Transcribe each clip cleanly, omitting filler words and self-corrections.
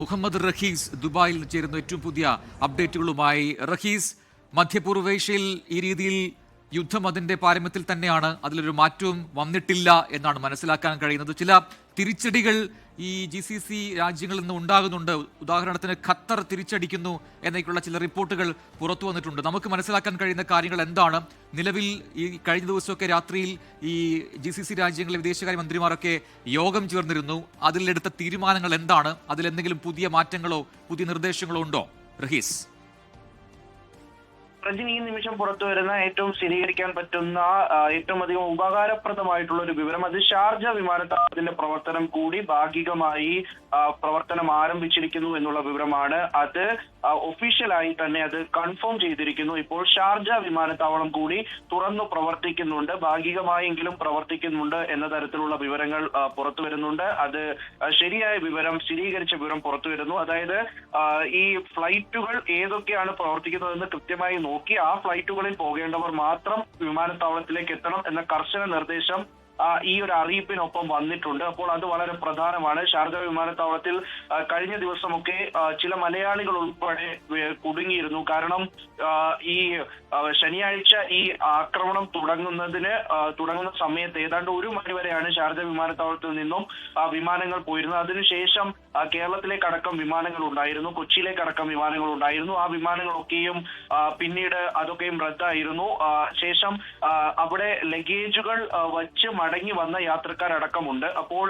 മുഹമ്മദ് റഹീസ് ദുബായിൽ ചേരുന്ന ഏറ്റവും പുതിയ അപ്ഡേറ്റുകളുമായി. റഹീസ്, മധ്യപൂർവേഷ്യയിൽ ഈ രീതിയിൽ യുദ്ധം അതിന്റെ പാരമ്യത്തിൽ തന്നെയാണ്, അതിലൊരു മാറ്റവും വന്നിട്ടില്ല എന്നാണ് മനസ്സിലാക്കാൻ കഴിയുന്നത്. ചില തിരിച്ചടികൾ ഈ GCC രാജ്യങ്ങളിൽ നിന്ന് ഉണ്ടാകുന്നുണ്ട്. ഉദാഹരണത്തിന് ഖത്തർ തിരിച്ചടിക്കുന്നു എന്നൊക്കെയുള്ള ചില റിപ്പോർട്ടുകൾ പുറത്തു വന്നിട്ടുണ്ട്. നമുക്ക് മനസ്സിലാക്കാൻ കഴിയുന്ന കാര്യങ്ങൾ എന്താണ്? നിലവിൽ ഈ കഴിഞ്ഞ ദിവസമൊക്കെ രാത്രിയിൽ ഈ GCC രാജ്യങ്ങളിലെ വിദേശകാര്യ മന്ത്രിമാരൊക്കെ യോഗം ചേർന്നിരുന്നു. അതിലെടുത്ത തീരുമാനങ്ങൾ എന്താണ്? അതിലെന്തെങ്കിലും പുതിയ മാറ്റങ്ങളോ പുതിയ നിർദ്ദേശങ്ങളോ ഉണ്ടോ റഹീസ്? ഈ നിമിഷം പുറത്തു വരുന്ന ഏറ്റവും സ്ഥിരീകരിക്കാൻ പറ്റുന്ന ഏറ്റവും അധികം ഉപകാരപ്രദമായിട്ടുള്ള ഒരു വിവരം, അത് ഷാർജ വിമാനത്താവളത്തിന്റെ പ്രവർത്തനം കൂടി ഭാഗികമായി പ്രവർത്തനം ആരംഭിച്ചിരിക്കുന്നു എന്നുള്ള വിവരമാണ്. അത് ഒഫീഷ്യലായി തന്നെ അത് കൺഫേം ചെയ്തിരിക്കുന്നു. ഇപ്പോൾ ഷാർജ വിമാനത്താവളം കൂടി തുറന്നു പ്രവർത്തിക്കുന്നുണ്ട്, ഭാഗികമായെങ്കിലും പ്രവർത്തിക്കുന്നുണ്ട് എന്ന തരത്തിലുള്ള വിവരങ്ങൾ പുറത്തു വരുന്നുണ്ട്. അത് ശരിയായ വിവരം, സ്ഥിരീകരിച്ച വിവരം പുറത്തു വരുന്നു. അതായത് ഈ ഫ്ലൈറ്റുകൾ ഏതൊക്കെയാണ് പ്രവർത്തിക്കുന്നതെന്ന് കൃത്യമായി നോക്കി ആ ഫ്ലൈറ്റുകളിൽ പോകേണ്ടവർ മാത്രം വിമാനത്താവളത്തിലേക്ക് എത്തണം എന്ന കർശന നിർദ്ദേശം ഈ ഒരു അറിയിപ്പിനൊപ്പം വന്നിട്ടുണ്ട്. അപ്പോൾ അത് വളരെ പ്രധാനമാണ്. ഷാർജ വിമാനത്താവളത്തിൽ കഴിഞ്ഞ ദിവസമൊക്കെ ചില മലയാളികൾ ഉൾപ്പെടെ കുടുങ്ങിയിരുന്നു. കാരണം ഈ ശനിയാഴ്ച ഈ ആക്രമണം തുടങ്ങുന്ന സമയത്ത് ഏതാണ്ട് 1 മണി വരെയാണ് ഷാർജ വിമാനത്താവളത്തിൽ നിന്നും വിമാനങ്ങൾ പോയിരുന്നത്. അതിനുശേഷം കേരളത്തിലേക്കടക്കം വിമാനങ്ങൾ ഉണ്ടായിരുന്നു, കൊച്ചിയിലേക്കടക്കം വിമാനങ്ങൾ ഉണ്ടായിരുന്നു. ആ വിമാനങ്ങളൊക്കെയും പിന്നീട് അതൊക്കെയും റദ്ദായിരുന്നു. ശേഷം അവിടെ ലഗേജുകൾ വച്ച് മടങ്ങി വന്ന യാത്രക്കാരടക്കമുണ്ട്. അപ്പോൾ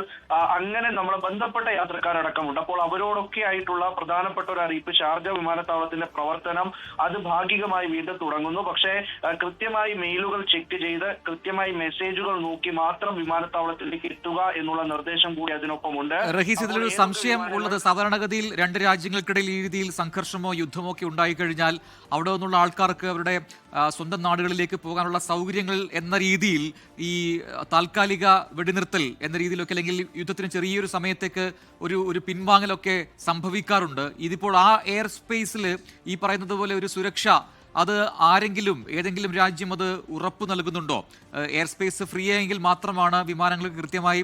അങ്ങനെ നമ്മളെ ബന്ധപ്പെട്ട യാത്രക്കാരടക്കമുണ്ട്. അപ്പോൾ അവരോടൊക്കെ ആയിട്ടുള്ള പ്രധാനപ്പെട്ട ഒരു അറിയിപ്പ്, ഷാർജ വിമാനത്താവളത്തിന്റെ പ്രവർത്തനം അത് ഭാഗികമായി വീണ്ടും തുടങ്ങുന്നു. പക്ഷേ കൃത്യമായി മെയിലുകൾ ചെക്ക് ചെയ്ത് കൃത്യമായി മെസ്സേജുകൾ നോക്കി മാത്രം വിമാനത്താവളത്തിലേക്ക് എത്തുക എന്നുള്ള നിർദ്ദേശം കൂടി അതിനൊപ്പമുണ്ട്. റഹീസ്, ഇതിലൊരു സംശയം ഉള്ളത്, സാധാരണഗതിയിൽ 2 രാജ്യങ്ങൾക്കിടയിൽ ഈ രീതിയിൽ സംഘർഷമോ യുദ്ധമോ ഒക്കെ ഉണ്ടായിക്കഴിഞ്ഞാൽ അവിടെ നിന്നുള്ള ആൾക്കാർക്ക് അവരുടെ സ്വന്തം നാടുകളിലേക്ക് പോകാനുള്ള സൗകര്യങ്ങൾ എന്ന രീതിയിൽ ഈ താൽക്കാലിക വെടിനിർത്തൽ എന്ന രീതിയിലൊക്കെ, അല്ലെങ്കിൽ യുദ്ധത്തിന് ചെറിയൊരു സമയത്തേക്ക് ഒരു പിൻവാങ്ങലൊക്കെ സംഭവിക്കാറുണ്ട്. ഇതിപ്പോൾ ആ എയർ സ്പേസിൽ ഈ പറയുന്നത് പോലെ ഒരു സുരക്ഷ അത് ഏതെങ്കിലും രാജ്യം അത് ഉറപ്പു നൽകുന്നുണ്ടോ? എയർ സ്പേസ് ഫ്രീ ആയെങ്കിൽ മാത്രമാണ് വിമാനങ്ങൾക്ക് കൃത്യമായി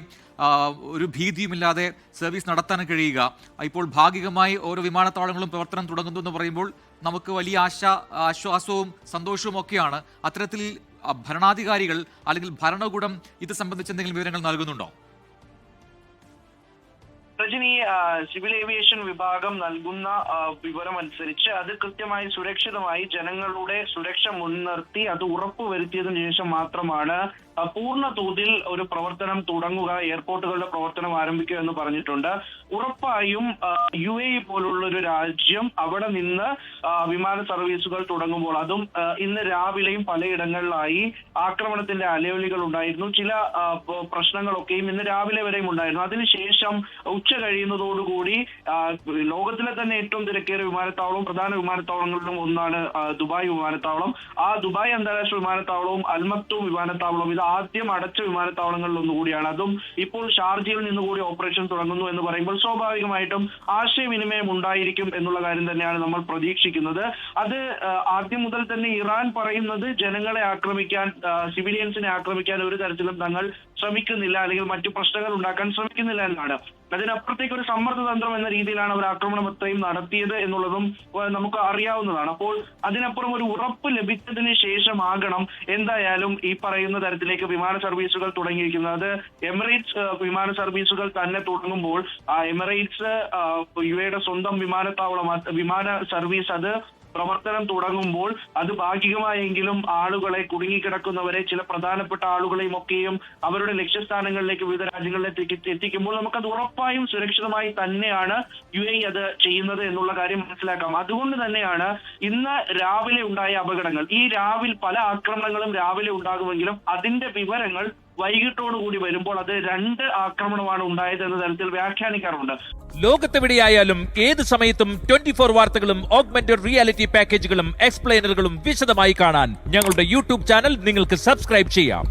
ഒരു ഭീതിയുമില്ലാതെ സർവീസ് നടത്താൻ കഴിയുക. ഇപ്പോൾ ഭാഗികമായി ഓരോ വിമാനത്താവളങ്ങളും പ്രവർത്തനം തുടങ്ങുന്നു എന്ന് പറയുമ്പോൾ നമുക്ക് വലിയ ആശ്വാസവും സന്തോഷവും ഒക്കെയാണ്. അത്തരത്തിൽ ഭരണാധികാരികൾ അല്ലെങ്കിൽ ഭരണകൂടം ഇത് സംബന്ധിച്ച് എന്തെങ്കിലും വിവരങ്ങൾ നൽകുന്നുണ്ടോ? രജനി, സിവിൽ ഏവിയേഷൻ വിഭാഗം നൽകുന്ന വിവരം അനുസരിച്ച് അത് കൃത്യമായി സുരക്ഷിതമായി ജനങ്ങളുടെ സുരക്ഷ മുൻനിർത്തി അത് ഉറപ്പുവരുത്തിയതിനു ശേഷം മാത്രമാണ് പൂർണ്ണ തോതിൽ ഒരു പ്രവർത്തനം തുടങ്ങുക, എയർപോർട്ടുകളുടെ പ്രവർത്തനം ആരംഭിക്കുക എന്ന് പറഞ്ഞിട്ടുണ്ട്. ഉറപ്പായും UAE പോലുള്ള ഒരു രാജ്യം അവിടെ നിന്ന് വിമാന സർവീസുകൾ തുടങ്ങുമ്പോൾ, അതും ഇന്ന് രാവിലെയും പലയിടങ്ങളിലായി ആക്രമണത്തിന്റെ അലയൊലികൾ ഉണ്ടായിരുന്നു. ചില പ്രശ്നങ്ങളൊക്കെയും ഇന്ന് രാവിലെ വരെയും ഉണ്ടായിരുന്നു. അതിനുശേഷം ഉച്ച കഴിയുന്നതോടുകൂടി ലോകത്തിലെ തന്നെ ഏറ്റവും തിരക്കേറിയ വിമാനത്താവളവും പ്രധാന വിമാനത്താവളങ്ങളിലും ഒന്നാണ് ദുബായ് വിമാനത്താവളം. ആ ദുബായ് അന്താരാഷ്ട്ര വിമാനത്താവളവും അൽമക്തൂം വിമാനത്താവളവും ഇത് ആദ്യം അടച്ച വിമാനത്താവളങ്ങളിൽ ഒന്നുകൂടിയാണ്. അതും ഇപ്പോൾ ഷാർജയിൽ നിന്നുകൂടി ഓപ്പറേഷൻ തുടങ്ങുന്നു എന്ന് പറയുമ്പോൾ സ്വാഭാവികമായിട്ടും ആശയവിനിമയം ഉണ്ടായിരിക്കും എന്നുള്ള കാര്യം തന്നെയാണ് നമ്മൾ പ്രതീക്ഷിക്കുന്നത്. അത് ആദ്യം മുതൽ തന്നെ ഇറാൻ പറയുന്നത് ജനങ്ങളെ ആക്രമിക്കാൻ, സിവിലിയൻസിനെ ആക്രമിക്കാൻ ഒരു തരത്തിലും തങ്ങൾ ശ്രമിക്കുന്നില്ല, അല്ലെങ്കിൽ മറ്റു പ്രശ്നങ്ങൾ ഉണ്ടാക്കാൻ ശ്രമിക്കുന്നില്ല എന്നാണ്. അതിനപ്പുറത്തേക്ക് ഒരു സമ്മർദ്ദ തന്ത്രം എന്ന രീതിയിലാണ് അവർ ആക്രമണത്തെയും നടത്തിയത് എന്നുള്ളതും നമുക്ക് അറിയാവുന്നതാണ്. അപ്പോൾ അതിനപ്പുറം ഒരു ഉറപ്പ് ലഭിച്ചതിന് ശേഷമാകണം എന്തായാലും ഈ പറയുന്ന തരത്തിലേക്ക് വിമാന സർവീസുകൾ തുടങ്ങിയിരിക്കുന്നത്. അത് എമിറേറ്റ്സ് വിമാന സർവീസുകൾ തന്നെ തുടങ്ങുമ്പോൾ എമിറേറ്റ്സ് UAEയുടെ സ്വന്തം വിമാന സർവീസ് അത് പ്രവർത്തനം തുടങ്ങുമ്പോൾ അത് ഭാഗികമായെങ്കിലും ആളുകളെ, കുടുങ്ങിക്കിടക്കുന്നവരെ, ചില പ്രധാനപ്പെട്ട ആളുകളെയും ഒക്കെയും അവരുടെ ലക്ഷ്യസ്ഥാനങ്ങളിലേക്ക് വിവിധ രാജ്യങ്ങളിലേക്ക് എത്തിക്കുമ്പോൾ നമുക്കത് ഉറപ്പായും സുരക്ഷിതമായി തന്നെയാണ് UAE അത് ചെയ്യുന്നത് എന്നുള്ള കാര്യം മനസ്സിലാക്കാം. അതുകൊണ്ട് തന്നെയാണ് ഇന്ന് രാവിലെ ഉണ്ടായ അപകടങ്ങൾ, ഈ പല ആക്രമണങ്ങളും രാവിലെ ഉണ്ടാകുമെങ്കിലും അതിന്റെ വിവരങ്ങൾ വൈകിട്ടോടുകൂടി വരുമ്പോൾ അത് 2 ആക്രമണമാണ് ഉണ്ടായത് എന്ന തരത്തിൽ വ്യാഖ്യാനിക്കാറുണ്ട്. ലോകത്തെവിടെയായാലും ഏത് സമയത്തും 24 വാർത്തകളും ഓഗ്മെന്റഡ് റിയാലിറ്റി പാക്കേജുകളും എക്സ്പ്ലെയിനറുകളും വിശദമായി കാണാൻ ഞങ്ങളുടെ YouTube ചാനൽ നിങ്ങൾക്ക് സബ്സ്ക്രൈബ് ചെയ്യാം.